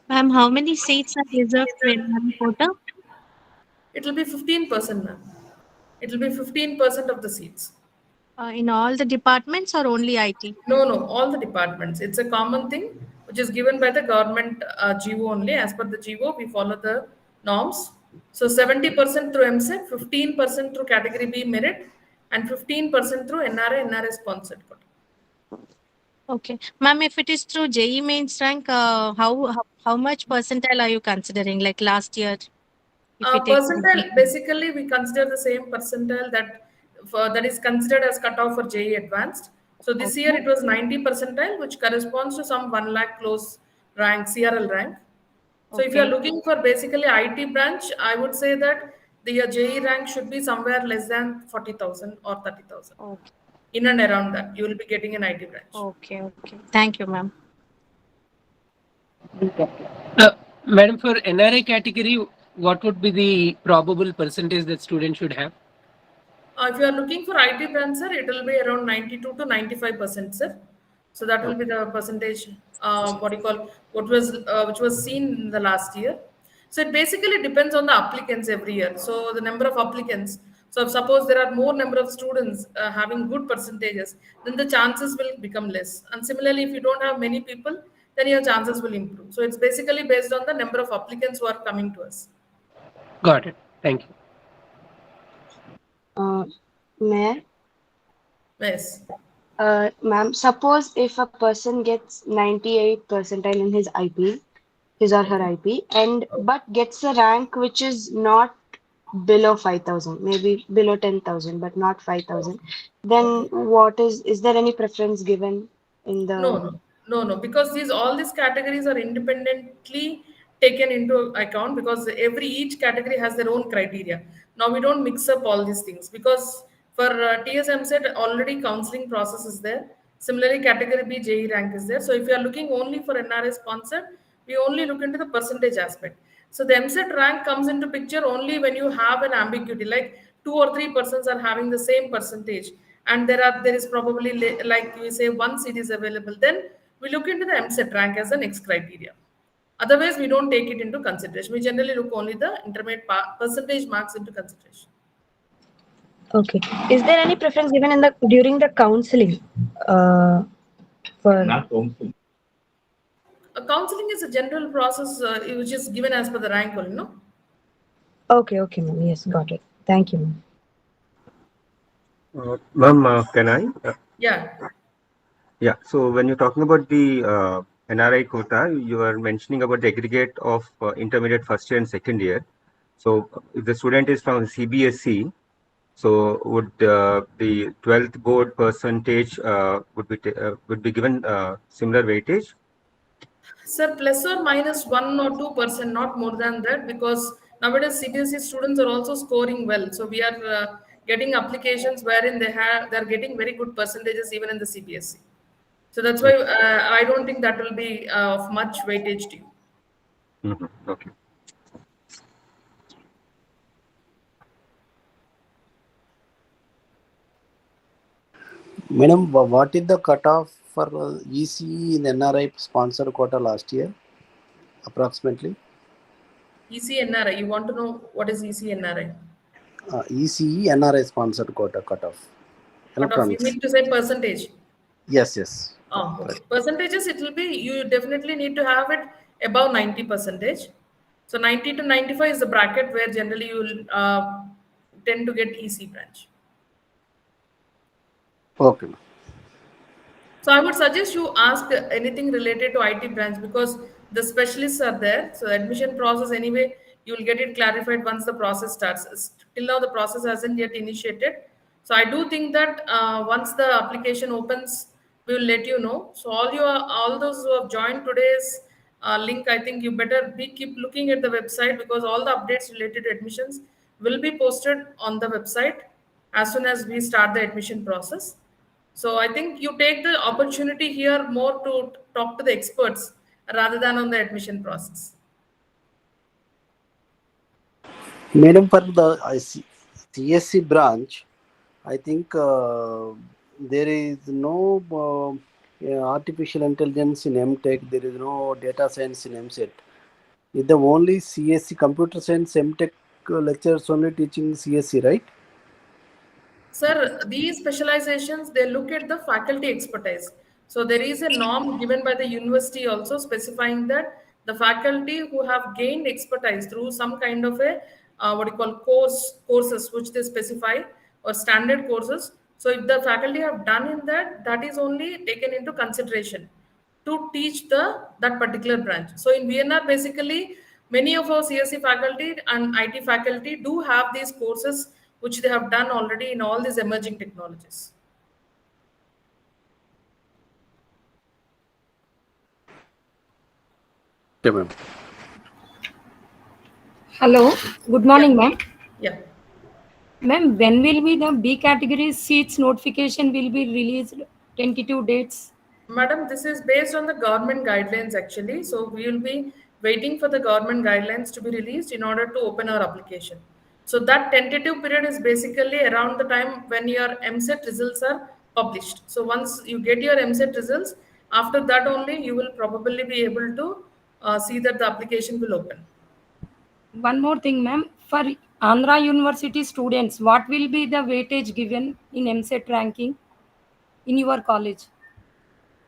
S11: Ma'am, how many seats are reserved to NRI quota?
S2: It will be 15%, ma'am. It will be 15% of the seats.
S11: In all the departments or only IT?
S2: No, all the departments. It's a common thing which is given by the government GO only. As per the GO, we follow the norms. So 70% through MSET, 15% through category B merit, and 15% through NRI sponsored quota.
S11: Okay. Ma'am, if it is through JEE mains rank, how much percentile are you considering? Like last year, if we take
S2: Percentile, basically we consider the same percentile that is considered as cutoff for JEE advanced. So this year it was 90 percentile, which corresponds to some 1 lakh close rank, CRL rank. So if you are looking for basically IT branch, I would say that the JEE rank should be somewhere less than 40,000 or 30,000.
S11: Okay.
S2: In and around that, you will be getting an IT branch.
S11: Okay. Thank you, ma'am.
S9: Madam, for NRI category, what would be the probable percentage that students should have?
S2: If you are looking for IT branch, sir, it will be around 92 to 95%, sir. So that will be the percentage. Which was seen in the last year. So it basically depends on the applicants every year. So the number of applicants. So if suppose there are more number of students having good percentages, then the chances will become less. And similarly, if you don't have many people, then your chances will improve. So it's basically based on the number of applicants who are coming to us.
S9: Got it. Thank you.
S10: May I?
S2: Yes.
S10: Ma'am, suppose if a person gets 98 percentile in his IP, his or her
S2: Okay.
S10: IP, and but gets a rank which is not below 5,000, maybe below 10,000, but not 5,000, then
S2: Okay.
S10: is there any preference given in
S2: No,
S10: the?
S2: no, no, no, because these all these categories are independently taken into account because every each category has their own criteria. Now we don't mix up all these things because for TSM set already counseling process is there. Similarly, category B JE rank is there. So if you are looking only for NRI sponsored, we only look into the percentage aspect. So the MSET rank comes into picture only when you have an ambiguity, like 2 or 3 persons are having the same percentage, and there is probably like we say one seat is available. Then we look into the MSET rank as the next criteria. Otherwise, we don't take it into consideration. We generally look only the intermediate percentage marks into consideration.
S12: Okay. Is there any preference given in the during the counseling for?
S2: Counseling is a general process which is given as per the rank only, no?
S12: Okay, okay, ma'am. Yes, got it. Thank you, ma'am.
S13: Ma'am, can I?
S2: Yeah.
S13: Yeah. So when you're talking about the NRI quota, you are mentioning about the aggregate of intermediate first year and second year. So if the student is from CBSE, so would the 12th board percentage would be given similar weightage?
S2: Sir, plus or minus 1 or 2%, not more than that, because nowadays CBSE students are also scoring well. So we are getting applications wherein they're getting very good percentages even in the CBSE. So that's why I don't think that will be of much weightage to you.
S13: Okay.
S14: Madam, what is the cutoff for ECE in NRI sponsored quota last year, approximately?
S2: ECNRI, you want to know what is ECNRI?
S14: ECE NRI sponsored quota cutoff.
S2: Cutoff, you
S14: Electronics.
S2: mean to say percentage?
S14: Yes, yes.
S2: Oh, okay.
S14: Right.
S2: Percentages, it will be, you definitely need to have it above 90 percentage. So 90 to 95 is the bracket where generally you will tend to get EC branch.
S14: Okay.
S2: So I would suggest you ask anything related to IT branch because the specialists are there. So admission process anyway, you will get it clarified once the process starts. Till now the process hasn't yet initiated. So I do think that once the application opens, we will let you know. So all those who have joined today's link, I think you better keep looking at the website because all the updates related to admissions will be posted on the website as soon as we start the admission process. So I think you take the opportunity here more to talk to the experts rather than on the admission process.
S14: Madam, for the CSC branch, I think there is no artificial intelligence in MTech. There is no data science in MSET. Is the only CSC computer science MTech lecturers only teaching CSC, right?
S2: Sir, these specializations, they look at the faculty expertise. So there is a norm given by the university also specifying that the faculty who have gained expertise through some kind of a what you call courses which they specify or standard courses. So if the faculty have done in that, that is only taken into consideration to teach that particular branch. So in VNR, basically, many of our CSC faculty and IT faculty do have these courses which they have done already in all these emerging technologies.
S14: Okay, ma'am.
S15: Hello, good morning, ma'am.
S2: Yeah.
S15: Ma'am, when will be the B category seats notification will be released? Tentative dates?
S2: Madam, this is based on the government guidelines actually. So we will be waiting for the government guidelines to be released in order to open our application. So that tentative period is basically around the time when your MSET results are published. So once you get your MSET results, after that only you will probably be able to see that the application will open.
S15: One more thing, ma'am. For Andhra University students, what will be the weightage given in MSET ranking in your college?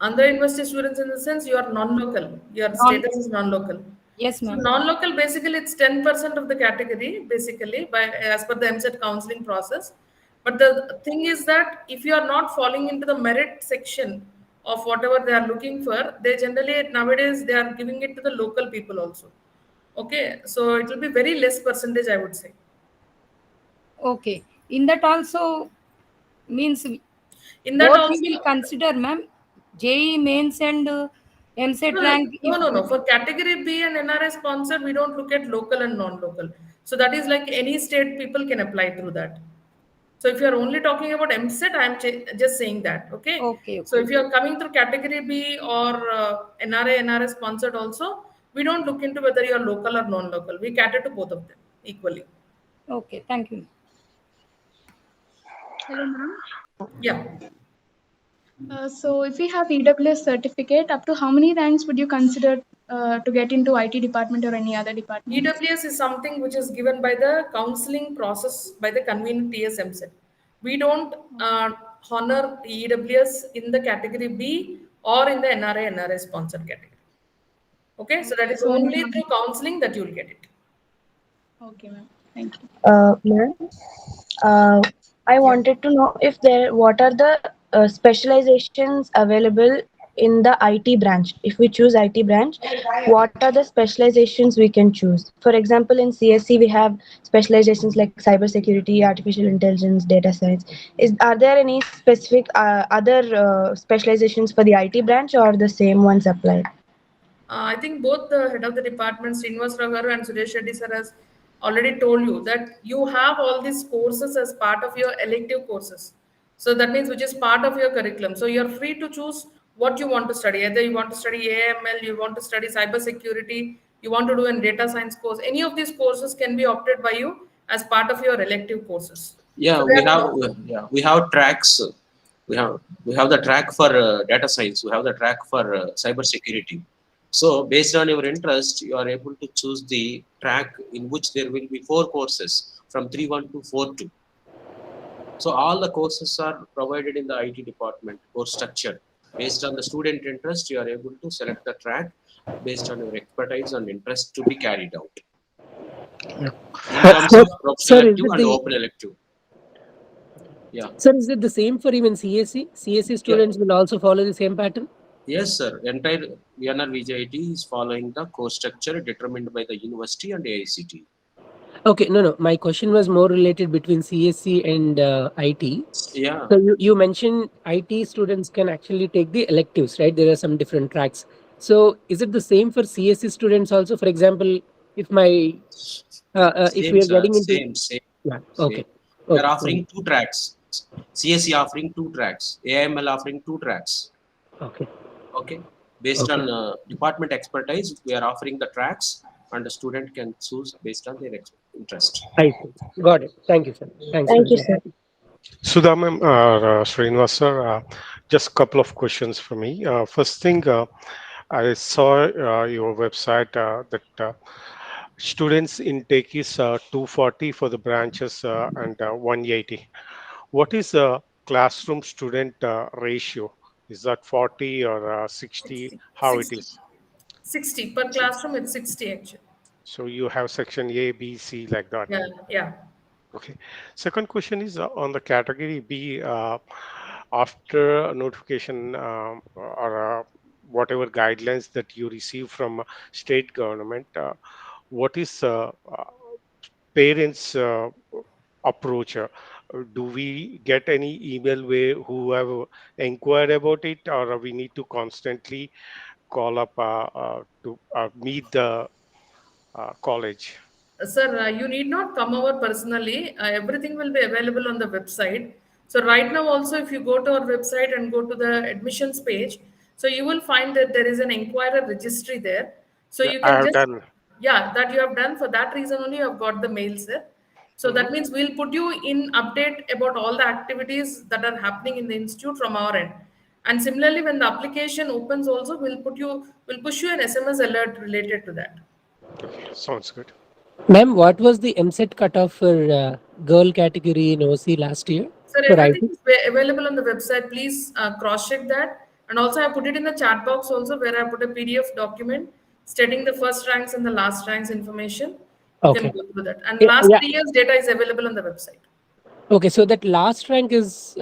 S2: Andhra University students, in the sense you are non-local, your
S15: Non.
S2: status is non-local.
S15: Yes,
S2: So
S15: ma'am.
S2: non-local, basically it's 10% of the category, basically by as per the MSET counseling process. But the thing is that if you are not falling into the merit section of whatever they are looking for, they generally nowadays they are giving it to the local people also. Okay, so it will be very less percentage, I would say.
S15: Okay. In that also means
S2: In that
S15: both we
S2: also,
S15: will consider, ma'am, JEE mains and MSET
S2: no,
S15: rank.
S2: no. For category B and NRI sponsored, we don't look at local and non-local. So that is like any state people can apply through that. So if you are only talking about MSET, I am just saying that. Okay.
S15: Okay.
S2: So if you are coming through category B or NRI, NRS sponsored also, we don't look into whether you are local or non-local. We cater to both of them equally.
S15: Okay. Thank you.
S16: Hello, ma'am.
S2: Yeah.
S16: So if we have EWS certificate, up to how many ranks would you consider to get into IT department or any other department?
S2: EWS is something which is given by the counseling process by the convened TS MSET. We don't honor EWS in the category B or in the NRI, NRS sponsored category. Okay, so that is
S16: So
S2: only through counseling that you will get it.
S16: Okay, ma'am. Thank you.
S12: Ma'am, I wanted to know if what are the specializations available in the IT branch. If we choose IT branch, what are the specializations we can choose? For example, in CSC we have specializations like cybersecurity, artificial intelligence, data science. Are there any specific other specializations for the IT branch, or the same ones apply?
S2: I think both the head of the department, Srinivas Ragaru and Suresh Reddy sir, has already told you that you have all these courses as part of your elective courses. So that means which is part of your curriculum. So you're free to choose what you want to study. Either you want to study AML, you want to study cybersecurity, you want to do a data science course. Any of these courses can be opted by you as part of your elective courses.
S4: Yeah,
S2: So
S4: we have tracks. We have the track for data science. We have the track for cyber security. So based on your interest, you are able to choose the track in which there will be 4 courses from 3.1 to 4.2. So all the courses are provided in the IT department course structure. Based on the student interest, you are able to select the track based on your expertise and interest to be carried out. In terms of professional elective and open elective. Yeah.
S9: Sir, is it the same for even CSC? CSC students will also follow the same pattern?
S4: Yes, sir. Entire VNRVJIET is following the course structure determined by the university and AICT.
S9: Okay, no. My question was more related between CSC and IT.
S4: Yeah.
S9: So you mentioned IT students can actually take the electives, right? There are some different tracks. So is it the same for CSC students also? For example, if my if we are getting into
S4: same.
S9: Yeah. Okay.
S4: We are offering 2 tracks. CSC offering 2 tracks. AIML offering 2 tracks. Okay. Based on department expertise, we are offering the tracks, and the student can choose based on their interest.
S9: I see. Got it. Thank you, sir. Thanks.
S12: Thank you, sir.
S17: Sudha ma'am, Srinivas sir, just a couple of questions for me. First thing, I saw your website that students intake is 240 for the branches and 180. What is the classroom student ratio? Is that 40 or 60? How
S2: 60.
S17: it is?
S2: 60 per classroom, it's 60 actually.
S17: So you have section A, B, C like that.
S2: Yeah.
S17: Okay. Second question is on the category B. After notification or whatever guidelines that you receive from state government, what is parents' approach? Do we get any email who have inquired about it, or we need to constantly call up to meet the college?
S2: Sir, you need not come over personally. Everything will be available on the website. So right now also, if you go to our website and go to the admissions page, so you will find that there is an inquirer registry there. So you
S17: I
S2: can
S17: have
S2: just,
S17: done.
S2: yeah, that you have done. For that reason only, you have got the mail, sir. So that means we'll put you in update about all the activities that are happening in the institute from our end. And similarly, when the application opens also, we'll push you an SMS alert related to that.
S17: Okay, sounds good.
S9: Ma'am, what was the MSET cutoff for girl category in OC last year?
S2: Sir,
S9: for
S2: everything
S9: IT?
S2: is available on the website. Please cross-check that. And also, I put it in the chat box also, where I put a PDF document stating the first ranks and the last ranks information. You can
S9: Okay.
S2: go through that. And last
S9: Yeah.
S2: 3 years data is available on the website.
S9: Okay, so that last rank is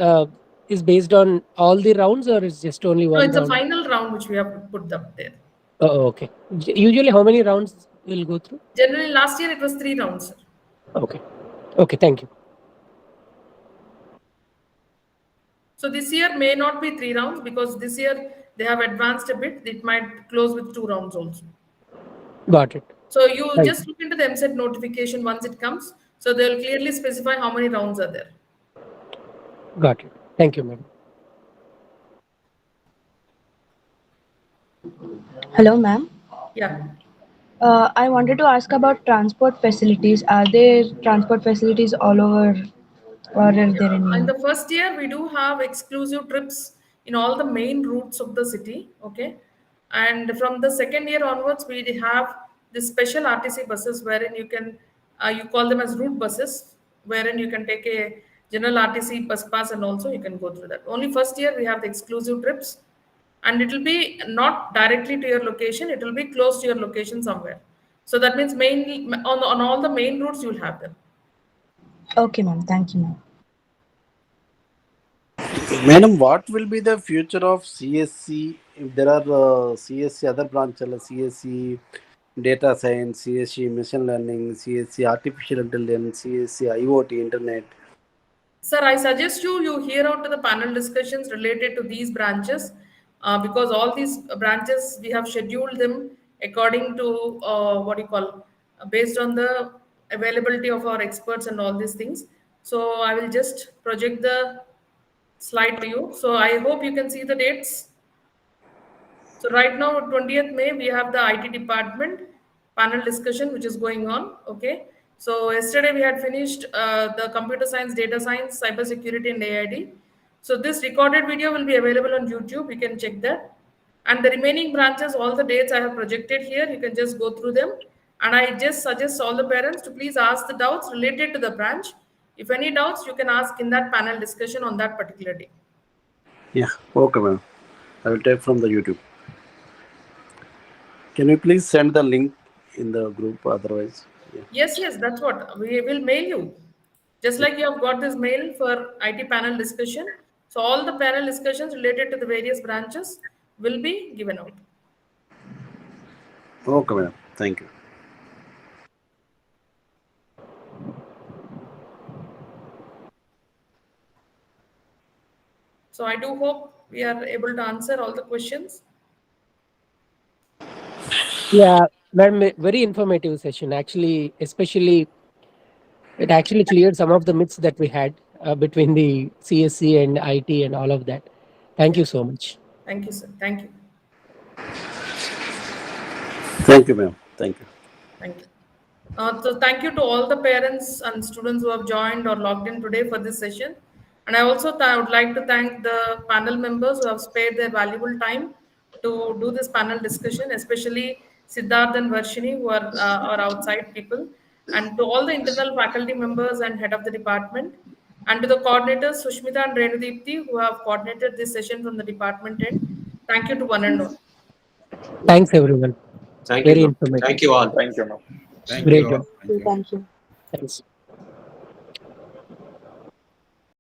S9: based on all the rounds, or is just only
S2: No,
S9: one
S2: it's a
S9: round?
S2: final round which we have put up there.
S9: Oh, okay. Usually, how many rounds will go through?
S2: Generally, last year it was 3 rounds, sir.
S9: Okay. Okay, thank you.
S2: So this year may not be 3 rounds because this year they have advanced a bit. It might close with 2 rounds also.
S9: Got it.
S2: So you
S9: Thank
S2: just look into the MSET notification once it comes. So they'll clearly specify how many rounds are there.
S9: Got it. Thank you, ma'am.
S12: Hello, ma'am.
S2: Yeah.
S12: I wanted to ask about transport facilities. Are there transport facilities all over, or are there
S2: In
S12: any?
S2: the first year, we do have exclusive trips in all the main routes of the city. Okay. And from the second year onwards, we have the special RTC buses wherein you can, you call them as route buses, wherein you can take a general RTC bus pass and also you can go through that. Only first year we have the exclusive trips, and it will be not directly to your location, it will be close to your location somewhere. So that means mainly on all the main routes you'll have them.
S12: Okay, ma'am. Thank you, ma'am.
S14: Madam, what will be the future of CSC if there are CSC other branches, CSC data science, CSC machine learning, CSC artificial intelligence, CSC IoT internet?
S2: Sir, I suggest you hear out to the panel discussions related to these branches because all these branches we have scheduled them according to what you call based on the availability of our experts and all these things. So I will just project the slide to you. So I hope you can see the dates. So right now, 20th May, we have the IT department panel discussion, which is going on. Okay. So yesterday we had finished the computer science, data science, cybersecurity, and AID. So this recorded video will be available on YouTube. You can check that. And the remaining branches, all the dates I have projected here, you can just go through them. And I just suggest all the parents to please ask the doubts related to the branch. If any doubts, you can ask in that panel discussion on that particular day.
S14: Yeah, okay, ma'am. I will take from the YouTube. Can you please send the link in the group? Otherwise, yeah.
S2: Yes, that's what we will mail you. Just like you have got this mail for IT panel discussion. So all the panel discussions related to the various branches will be given out.
S14: Okay, madam. Thank you.
S2: So I do hope we are able to answer all the questions.
S9: Yeah, ma'am, very informative session. Actually, especially, it actually cleared some of the myths that we had between the CSC and IT and all of that. Thank you so much.
S2: Thank you, sir. Thank you.
S14: Thank you, ma'am. Thank you.
S2: Thank you. So thank you to all the parents and students who have joined or logged in today for this session. And I also would like to thank the panel members who have spared their valuable time to do this panel discussion, especially Siddharth and Varshini, who are our outside people, and to all the internal faculty members and head of the department, and to the coordinators, Sushmita and Renudipti, who have coordinated this session from the department end. Thank you to one and all.
S9: Thanks, everyone.
S4: Thank
S9: Very
S4: you.
S9: informative.
S4: Thank you all.
S6: Thank you, ma'am.
S3: Thank
S9: Great
S3: you all.
S9: job.
S3: Thank you.
S12: Thank you.
S9: Thanks.